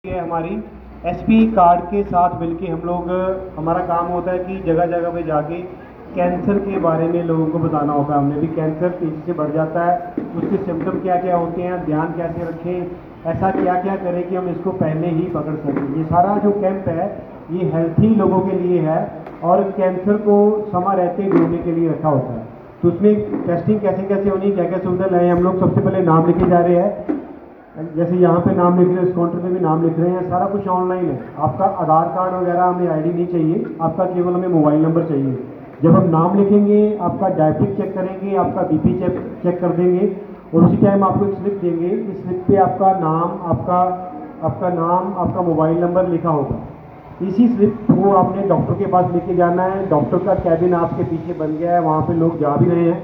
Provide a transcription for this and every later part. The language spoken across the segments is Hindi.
ये हमारी एसपी कार्ड के साथ मिलके हम लोग हमारा काम होता है कि जगह जगह पे जाके कैंसर के बारे में लोगों को बताना होता है। हमने भी कैंसर तेजी से बढ़ जाता है, उसके सिम्टम क्या क्या होते हैं, ध्यान कैसे रखें, ऐसा क्या क्या करें कि हम इसको पहले ही पकड़ सकें। ये सारा जो कैंप है ये हेल्थी लोगों के लिए है और कैंसर को समय रहते ढूंढने के लिए रखा होता है। तो उसमें टेस्टिंग कैसे कैसे होनी, क्या क्या सुविधा लाए, हम लोग सबसे पहले नाम लिखे जा रहे हैं। जैसे यहाँ पे नाम लिख रहे हैं, इस काउंटर पे भी नाम लिख रहे हैं, सारा कुछ ऑनलाइन है। आपका आधार कार्ड वगैरह हमें आईडी नहीं चाहिए, आपका केवल हमें मोबाइल नंबर चाहिए। जब हम नाम लिखेंगे आपका डायबिटिक चेक करेंगे, आपका बीपी चेक कर देंगे और उसी टाइम आपको एक स्लिप देंगे। इस स्लिप पे आपका नाम आपका मोबाइल नंबर लिखा होगा। इसी स्लिप को आपने डॉक्टर के पास लेके जाना है। डॉक्टर का कैबिन आपके पीछे बन गया है, वहाँ पे लोग जा भी रहे हैं।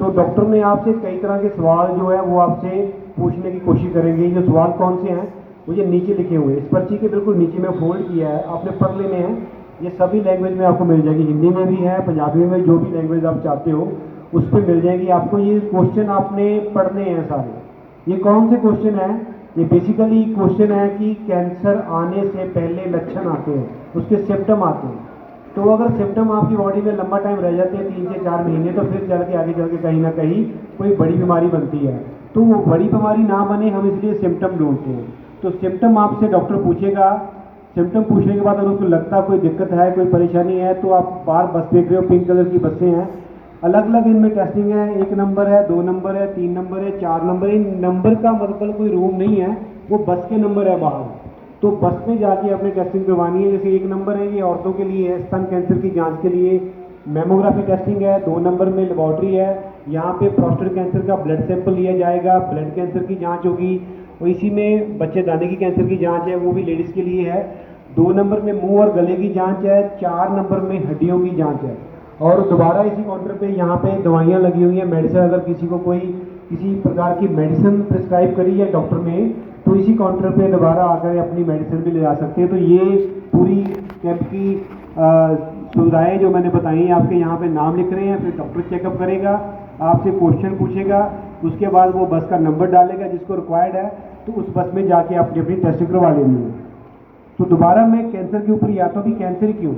तो डॉक्टर ने आपसे कई तरह के सवाल जो है वो आपसे पूछने की कोशिश करेंगे। ये सवाल कौन से हैं वो ये नीचे लिखे हुए हैं, इस पर्ची के बिल्कुल नीचे में फोल्ड किया है, आपने पढ़ लेने हैं। ये सभी लैंग्वेज में आपको मिल जाएगी, हिंदी में भी है, पंजाबी में, जो भी लैंग्वेज आप चाहते हो उस पर मिल जाएगी आपको। ये क्वेश्चन आपने पढ़ने हैं सारे। ये कौन से क्वेश्चन हैं? ये बेसिकली क्वेश्चन है कि कैंसर आने से पहले लक्षण आते हैं, उसके सिम्टम आते हैं। तो अगर सिम्टम आपकी बॉडी में लंबा टाइम रह जाते हैं, 3 से 4 महीने, तो फिर चल के आगे चल के कहीं ना कहीं कोई बड़ी बीमारी बनती है। तो वो बड़ी बीमारी ना बने, हम इसलिए सिम्टम ढूंढते हैं। तो सिम्टम आपसे डॉक्टर पूछेगा। सिम्टम पूछने के बाद अगर उसको लगता कोई दिक्कत है, कोई परेशानी है, तो आप बाहर बस देख रहे हो, पिंक कलर की बसें हैं, अलग अलग इनमें टेस्टिंग है। 1 नंबर है, 2 नंबर है, 3 नंबर है, 4 नंबर है। इन नंबर का मतलब कोई रूम नहीं है, वो बस के नंबर है बाहर। तो बस में जाके अपने टेस्टिंग करवानी है। जैसे 1 नंबर है ये औरतों के लिए है, स्तन कैंसर की जांच के लिए मैमोग्राफी टेस्टिंग है। 2 नंबर में लेबॉर्ट्री है, यहाँ पे प्रोस्टेट कैंसर का ब्लड सैंपल लिया जाएगा, ब्लड कैंसर की जांच होगी। और इसी में बच्चेदानी की कैंसर की जांच है, वो भी लेडीज़ के लिए है। 2 नंबर में मुंह और गले की जांच है। 4 नंबर में हड्डियों की जांच है। और दोबारा इसी काउंटर पे यहाँ पे दवाइयाँ लगी हुई हैं, मेडिसिन। अगर किसी को कोई किसी प्रकार की मेडिसिन प्रिस्क्राइब करी है डॉक्टर ने, तो इसी काउंटर पे दोबारा आकर अपनी मेडिसिन भी ले जा सकते हैं। तो ये पूरी कैंप की सुविधाएं जो मैंने बताई, आपके यहाँ पे नाम लिख रहे हैं, फिर डॉक्टर चेकअप करेगा, आपसे क्वेश्चन पूछेगा, उसके बाद वो बस का नंबर डालेगा जिसको रिक्वायर्ड है, तो उस बस में जाके अपनी अपनी टेस्टिंग करवा लेनी है। तो दोबारा मैं कैंसर के ऊपर आता हूँ कि कैंसर क्यों।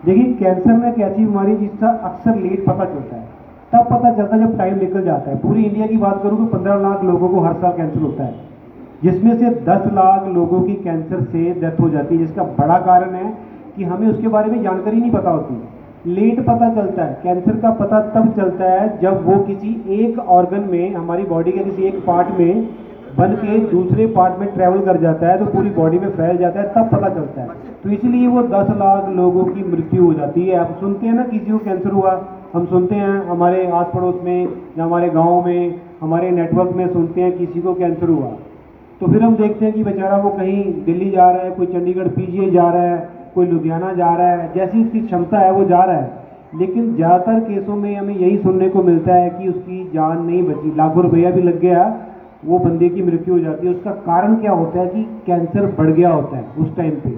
देखिए, कैंसर में एक ऐसी बीमारी जिसका अक्सर लेट पता चलता है। तब पता चलता है जब टाइम निकल जाता है। पूरी इंडिया की बात करूँ तो 15 लाख लोगों को हर साल कैंसर होता है, जिसमें से 10 लाख लोगों की कैंसर से डेथ हो जाती है। जिसका बड़ा कारण है कि हमें उसके बारे में जानकारी नहीं पता होती, लेट पता चलता है। कैंसर का पता तब चलता है जब वो किसी एक ऑर्गन में, हमारी बॉडी के किसी एक पार्ट में बन के दूसरे पार्ट में ट्रैवल कर जाता है, तो पूरी बॉडी में फैल जाता है, तब पता चलता है। तो इसलिए वो 10 लाख लोगों की मृत्यु हो जाती है। आप सुनते हैं ना किसी को कैंसर हुआ, हम सुनते हैं हमारे आस पड़ोस में या हमारे गाँव में, हमारे नेटवर्क में सुनते हैं किसी को कैंसर हुआ। तो फिर हम देखते हैं कि बेचारा वो कहीं दिल्ली जा रहा है, कोई चंडीगढ़ पीजीआई जा रहा है, कोई लुधियाना जा रहा है, जैसी उसकी क्षमता है वो जा रहा है। लेकिन ज़्यादातर केसों में हमें यही सुनने को मिलता है कि उसकी जान नहीं बची, लाखों रुपया भी लग गया, वो बंदे की मृत्यु हो जाती है। उसका कारण क्या होता है कि कैंसर बढ़ गया होता है उस टाइम पे।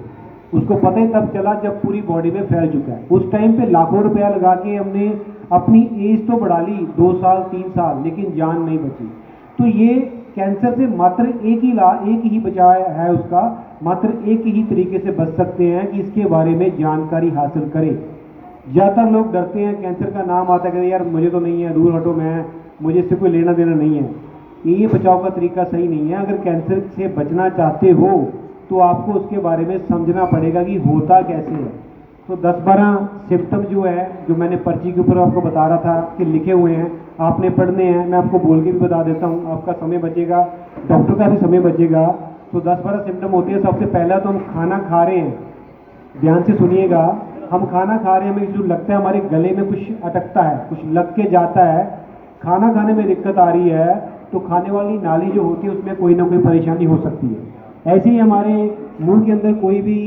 उसको पता ही तब चला जब पूरी बॉडी में फैल चुका है। उस टाइम पे लाखों रुपया लगा के हमने अपनी एज तो बढ़ा ली, 2 साल 3 साल, लेकिन जान नहीं बची। तो ये कैंसर से मात्र एक ही बचाव है उसका, मात्र एक ही तरीके से बच सकते हैं कि इसके बारे में जानकारी हासिल करें। ज़्यादातर लोग डरते हैं, कैंसर का नाम आता है कहते यार मुझे तो नहीं है, दूर हटो, मुझे इससे कोई लेना देना नहीं है। ये बचाव का तरीका सही नहीं है। अगर कैंसर से बचना चाहते हो तो आपको उसके बारे में समझना पड़ेगा कि होता कैसे है। तो 10-12 सिम्टम जो है, जो मैंने पर्ची के ऊपर आपको बता रहा था कि लिखे हुए हैं, आपने पढ़ने हैं। मैं आपको बोल के भी बता देता हूँ, आपका समय बचेगा, डॉक्टर का भी समय बचेगा। तो 10-12 सिम्टम होते हैं। सबसे पहला तो हम खाना खा रहे हैं, ध्यान से सुनिएगा। हम खाना खा रहे हैं, हमें जो लगता है हमारे गले में कुछ अटकता है, कुछ लग के जाता है, खाना खाने में दिक्कत आ रही है, तो खाने वाली नाली जो होती है उसमें कोई ना कोई परेशानी हो सकती है। ऐसे ही हमारे मुंह के अंदर कोई भी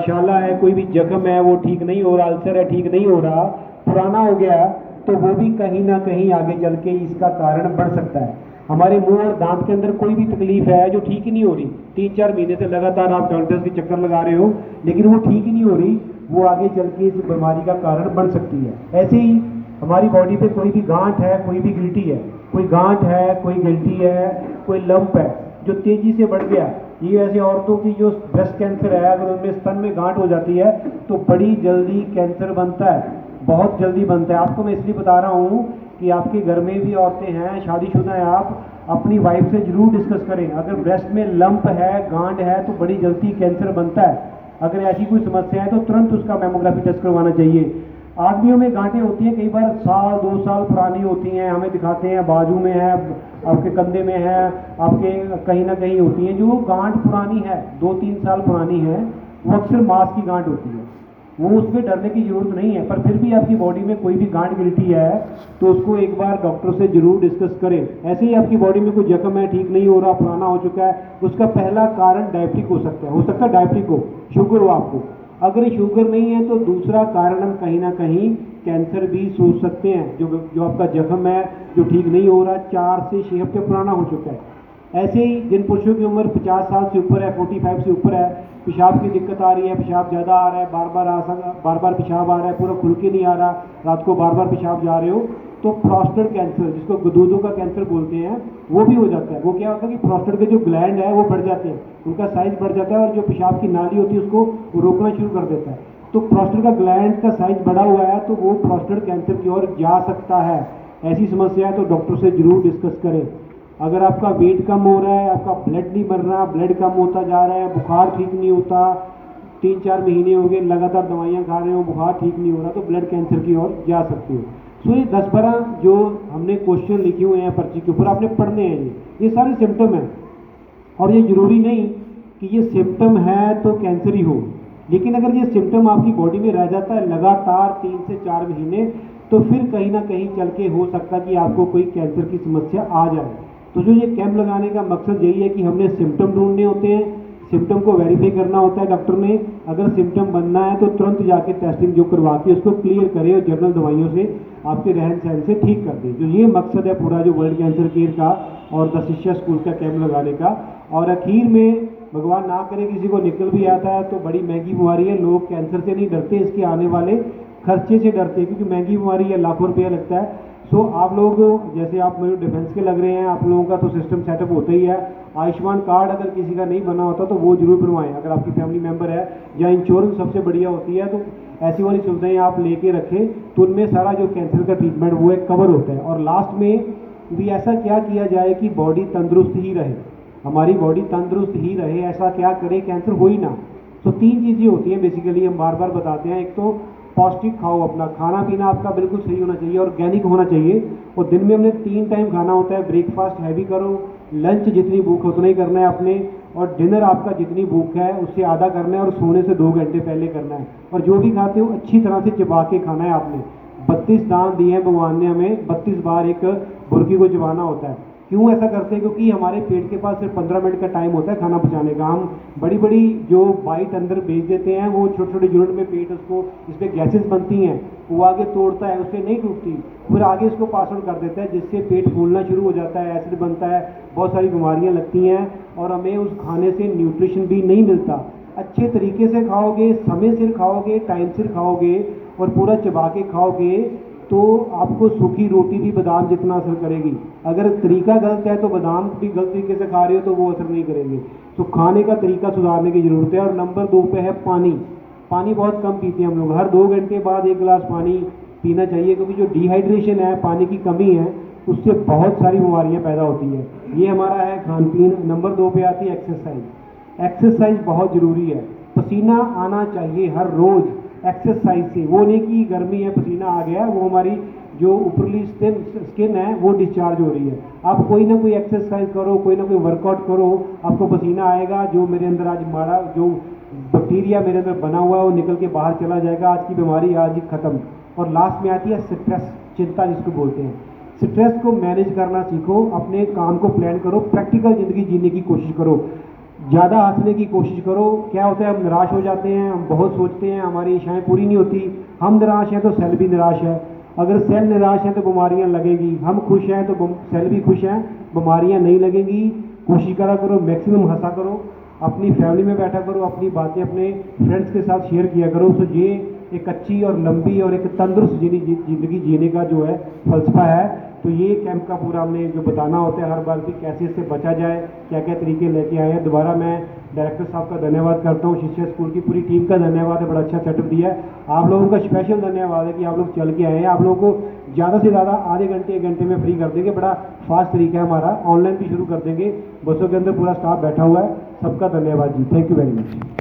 शाला है, कोई भी जख्म है, वो ठीक नहीं हो रहा, अल्सर है ठीक नहीं हो रहा, पुराना हो गया, तो वो भी कहीं ना कहीं आगे चल के इसका कारण बढ़ सकता है। हमारे मुंह और दांत के अंदर कोई भी तकलीफ है जो ठीक ही नहीं हो रही, 3-4 महीने से लगातार आप डॉक्टर्स के चक्कर लगा रहे हो, लेकिन वो ठीक ही नहीं हो रही, वो आगे चल के इस बीमारी का कारण बन सकती है। ऐसे ही हमारी बॉडी पे कोई भी गांठ है, कोई भी गिल्टी है, कोई गांठ है, कोई गिल्टी है, कोई लंप है जो तेजी से बढ़ गया, ये ऐसे औरतों की जो ब्रेस्ट कैंसर है, अगर उनमें स्तन में गांठ हो जाती है तो बड़ी जल्दी कैंसर बनता है, बहुत जल्दी बनता है। आपको मैं इसलिए बता रहा हूँ कि आपके घर में भी औरतें हैं, शादीशुदा हैं, आप अपनी वाइफ से जरूर डिस्कस करें। अगर ब्रेस्ट में लंप है, गांठ है, तो बड़ी जल्दी कैंसर बनता है। अगर ऐसी कोई समस्या है तो तुरंत उसका मेमोग्राफी टेस्ट करवाना चाहिए। आदमियों में गांठें होती हैं, कई बार साल 2 साल पुरानी होती हैं, हमें दिखाते हैं बाजू में है, आपके कंधे में है, आपके कहीं ना कहीं होती हैं। जो गांठ पुरानी है, 2-3 साल पुरानी है, वो अक्सर मांस की गांठ होती है, वो उसमें डरने की जरूरत नहीं है। पर फिर भी आपकी बॉडी में कोई भी गांठ गिरती है तो उसको एक बार डॉक्टर से जरूर डिस्कस करें। ऐसे ही आपकी बॉडी में कोई जख्म है, ठीक नहीं हो रहा, पुराना हो चुका है, उसका पहला कारण डायबिटिक हो सकता है डायबिटिक हो, शुगर हो आपको। अगर शुगर नहीं है तो दूसरा कारण हम कहीं ना कहीं कैंसर भी सोच सकते हैं। जो आपका जख्म है जो ठीक नहीं हो रहा, 4 से 6 हफ्ते पुराना हो चुका है। ऐसे ही जिन पुरुषों की उम्र 50 साल से ऊपर है, 45 से ऊपर है, पेशाब की दिक्कत आ रही है, पेशाब ज़्यादा आ रहा है, बार बार पेशाब आ रहा है, पूरा खुल के नहीं आ रहा, रात को बार बार पेशाब जा रहे हो, तो प्रोस्टेट कैंसर, जिसको गदूदों का कैंसर बोलते हैं, वो भी हो जाता है। वो क्या होता है कि प्रोस्टेट के जो ग्लैंड है वो बढ़ जाते हैं, उनका साइज बढ़ जाता है और जो पेशाब की नाली होती है उसको रोकना शुरू कर देता है। तो प्रोस्टेट का ग्लैंड का साइज बढ़ा हुआ है तो वो प्रोस्टेट कैंसर की ओर जा सकता है। ऐसी समस्या है तो डॉक्टर से जरूर डिस्कस करें। अगर आपका वेट कम हो रहा है, आपका ब्लड नहीं बढ़ रहा, ब्लड कम होता जा रहा है, बुखार ठीक नहीं होता, 3-4 महीने हो गए लगातार दवाइयाँ खा रहे हो, बुखार ठीक नहीं हो रहा, तो ब्लड कैंसर की ओर जा सकते हो। सो ये 10-12 जो हमने क्वेश्चन लिखे हुए हैं पर्ची के ऊपर, आपने पढ़ने हैं। ये सारे सिम्टम हैं और ये जरूरी नहीं कि ये सिम्टम है तो कैंसर ही हो, लेकिन अगर ये सिम्टम आपकी बॉडी में रह जाता है लगातार 3 से 4 महीने, तो फिर कहीं ना कहीं चल के हो सकता है कि आपको कोई कैंसर की समस्या आ जाए। तो जो ये कैंप लगाने का मकसद यही है कि हमने सिम्टम ढूंढने होते हैं, सिम्टम को वेरीफाई करना होता है डॉक्टर ने। अगर सिम्टम बनना है तो तुरंत जाके टेस्टिंग जो करवा के उसको क्लियर करे और जनरल दवाइयों से आपके रहन सहन से ठीक कर दे। जो ये मकसद है पूरा जो वर्ल्ड कैंसर केयर का और द शिष्या स्कूल का कैंप लगाने का। और आखिर में भगवान ना करे किसी को निकल भी आता है तो बड़ी महंगी बीमारी है, लोग कैंसर से नहीं डरते, इसके आने वाले खर्चे से डरते हैं, क्योंकि महंगी बीमारी है, लाखों रुपया लगता है। सो आप लोग जैसे आप मेरे डिफेंस के लग रहे हैं, आप लोगों का तो सिस्टम सेटअप होता ही है। आयुष्मान कार्ड अगर किसी का नहीं बना होता तो वो जरूर बनवाएं, अगर आपकी फैमिली मेंबर है, या इंश्योरेंस सबसे बढ़िया होती है, तो ऐसी वाली सुविधाएं आप लेके रखें, तो उनमें सारा जो कैंसर का ट्रीटमेंट वो एक कवर होता है। और लास्ट में भी ऐसा क्या किया जाए कि बॉडी तंदुरुस्त ही रहे, हमारी बॉडी तंदुरुस्त ही रहे, ऐसा क्या करें कैंसर हो ही ना। तो 3 चीज़ें होती हैं बेसिकली, हम बार बार बताते हैं। एक तो पौष्टिक खाओ, अपना खाना पीना आपका बिल्कुल सही होना चाहिए, ऑर्गेनिक होना चाहिए, और दिन में हमने 3 टाइम खाना होता है। ब्रेकफास्ट हैवी करो, लंच जितनी भूख है उतना ही करना है आपने, और डिनर आपका जितनी भूख है उससे आधा करना है, और सोने से 2 घंटे पहले करना है। और जो भी खाते हो अच्छी तरह से चबा के खाना है आपने। 32 दांत दिए हैं भगवान ने हमें, 32 बार एक बुर्की को चबाना होता है। क्यों ऐसा करते हैं? क्योंकि हमारे पेट के पास सिर्फ 15 मिनट का टाइम होता है खाना पचाने का। हम बड़ी बड़ी जो बाइट अंदर भेज देते हैं, वो छोटे छोटे यूनिट में पेट उसको, इस पर गैसेस बनती हैं, वो आगे तोड़ता है, उससे नहीं टूटती, फिर आगे इसको पास आउट कर देता है, जिससे पेट फूलना शुरू हो जाता है, एसिड बनता है, बहुत सारी बीमारियां लगती हैं, और हमें उस खाने से न्यूट्रिशन भी नहीं मिलता। अच्छे तरीके से खाओगे, समय सिर खाओगे, टाइम सिर खाओगे और पूरा चबा के खाओगे, तो आपको सूखी रोटी भी बादाम जितना असर करेगी। अगर तरीका गलत है तो बादाम भी गलत तरीके से खा रहे हो तो वो असर नहीं करेंगे। तो खाने का तरीका सुधारने की ज़रूरत है। और नंबर 2 पे है पानी। पानी बहुत कम पीते हैं हम लोग, हर 2 घंटे बाद 1 गिलास पानी पीना चाहिए, क्योंकि जो डिहाइड्रेशन है, पानी की कमी है, उससे बहुत सारी बीमारियाँ पैदा होती है। ये हमारा है खान पीन। नंबर 2 पे आती है एक्सरसाइज। एक्सरसाइज बहुत ज़रूरी है, पसीना आना चाहिए हर रोज़ एक्सरसाइज से। वो नहीं कि गर्मी है पसीना आ गया, वो हमारी जो ऊपरली स्किन है वो डिस्चार्ज हो रही है। आप कोई ना कोई एक्सरसाइज करो, कोई ना कोई वर्कआउट करो, आपको पसीना आएगा, जो मेरे अंदर आज मारा जो बैक्टीरिया मेरे अंदर बना हुआ है वो निकल के बाहर चला जाएगा, आज की बीमारी आज ही खत्म। और लास्ट में आती है स्ट्रेस, चिंता जिसको बोलते हैं। स्ट्रेस को मैनेज करना सीखो, अपने काम को प्लान करो, प्रैक्टिकल ज़िंदगी जीने की कोशिश करो, ज़्यादा हंसने की कोशिश करो। क्या होता है, हम निराश हो जाते हैं, हम बहुत सोचते हैं, हमारी इच्छाएं पूरी नहीं होती। हम निराश हैं तो सेल भी निराश है, अगर सेल निराश है तो बीमारियां लगेगी। हम खुश हैं तो सेल भी खुश हैं, बीमारियां नहीं लगेंगी। कोशिश करा करो, मैक्सिमम हंसा करो, अपनी फैमिली में बैठा करो, अपनी बातें अपने फ्रेंड्स के साथ शेयर किया करो। तो ये एक अच्छी और लंबी और एक तंदुरुस्त ज़िंदगी जीने का जो है फलसफा है। तो ये कैंप का पूरा हमने जो बताना होता है हर बार कि कैसे इससे बचा जाए, क्या क्या तरीके लेके आए हैं। दोबारा मैं डायरेक्टर साहब का धन्यवाद करता हूँ, शिक्षा स्कूल की पूरी टीम का धन्यवाद है, बड़ा अच्छा सेटअप दिया है। आप लोगों का स्पेशल धन्यवाद है कि आप लोग चल के आए हैं। आप लोगों को ज़्यादा से ज़्यादा आधे घंटे 1 घंटे में फ्री कर देंगे, बड़ा फास्ट तरीका है हमारा। ऑनलाइन भी शुरू कर देंगे, बसों के अंदर पूरा स्टाफ बैठा हुआ है। सबका धन्यवाद जी, थैंक यू वेरी मच।